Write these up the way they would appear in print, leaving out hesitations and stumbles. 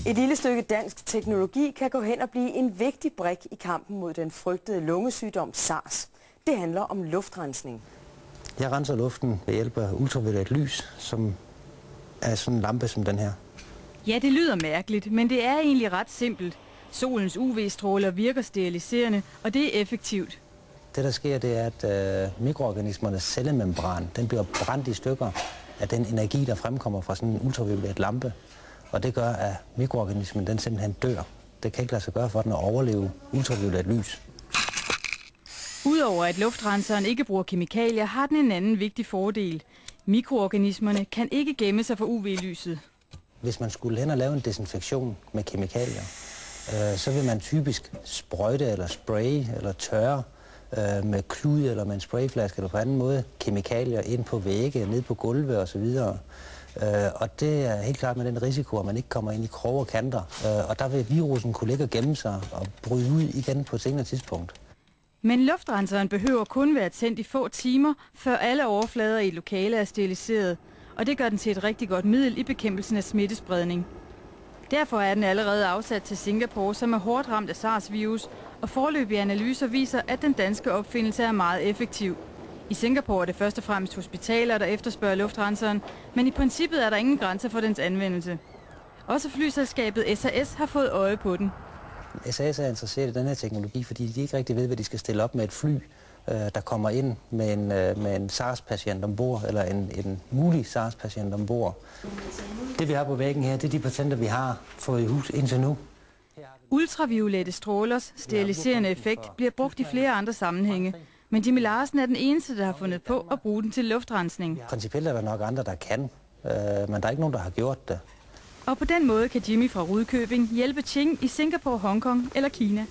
Et lille stykke dansk teknologi kan gå hen og blive en vigtig brik i kampen mod den frygtede lungesygdom SARS. Det handler om luftrensning. Jeg renser luften ved hjælp af ultraviolet lys, som er sådan en lampe som den her. Ja, det lyder mærkeligt, men det er egentlig ret simpelt. Solens UV-stråler virker steriliserende, og det er effektivt. Det der sker, det er, at mikroorganismernes cellemembran den bliver brændt i stykker af den energi, der fremkommer fra sådan en ultraviolet lampe. Og det gør, at mikroorganismen den simpelthen dør. Det kan ikke lade sig gøre for den at overleve ultraviolet lys. Udover at luftrenseren ikke bruger kemikalier, har den en anden vigtig fordel. Mikroorganismerne kan ikke gemme sig for UV-lyset. Hvis man skulle hen og lave en desinfektion med kemikalier, så vil man typisk sprøjte eller spraye eller tørre med klud eller med en sprayflaske eller på anden måde kemikalier ind på vægge, ned på gulve osv. Og det er helt klart med den risiko, at man ikke kommer ind i kroge og kanter. Og der vil virusen kunne ligge og gemme sig og bryde ud igen på et senere tidspunkt. Men luftrenseren behøver kun være tændt i få timer, før alle overflader i et lokale er steriliseret. Og det gør den til et rigtig godt middel i bekæmpelsen af smittespredning. Derfor er den allerede afsat til Singapore, som er hårdt ramt af SARS-virus, og foreløbige analyser viser, at den danske opfindelse er meget effektiv. I Singapore er det først og fremmest hospitaler, der efterspørger luftrenseren, men i princippet er der ingen grænser for dens anvendelse. Også flyselskabet SAS har fået øje på den. SAS er interesseret i den her teknologi, fordi de ikke rigtig ved, hvad de skal stille op med et fly, der kommer ind med en SARS-patient ombord, eller en mulig SARS-patient ombord. Det vi har på væggen her, det er de patenter, vi har fået i hus indtil nu. Ultraviolette strålers steriliserende effekt bliver brugt i flere andre sammenhænge, men Jimmy Larsen er den eneste, der har fundet på at bruge den til luftrensning. Principielt er der nok andre, der kan, men der er ikke nogen, der har gjort det. Og på den måde kan Jimmy fra Rudkøbing hjælpe Ching i Singapore, Hongkong eller Kina.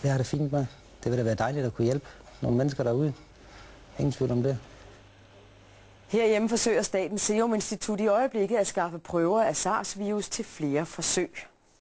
Det har det fint med. Det vil da være dejligt at kunne hjælpe nogle mennesker derude. Ingen tvivl om det. Herhjemme forsøger Statens Serum Institut i øjeblikket at skaffe prøver af SARS-virus til flere forsøg.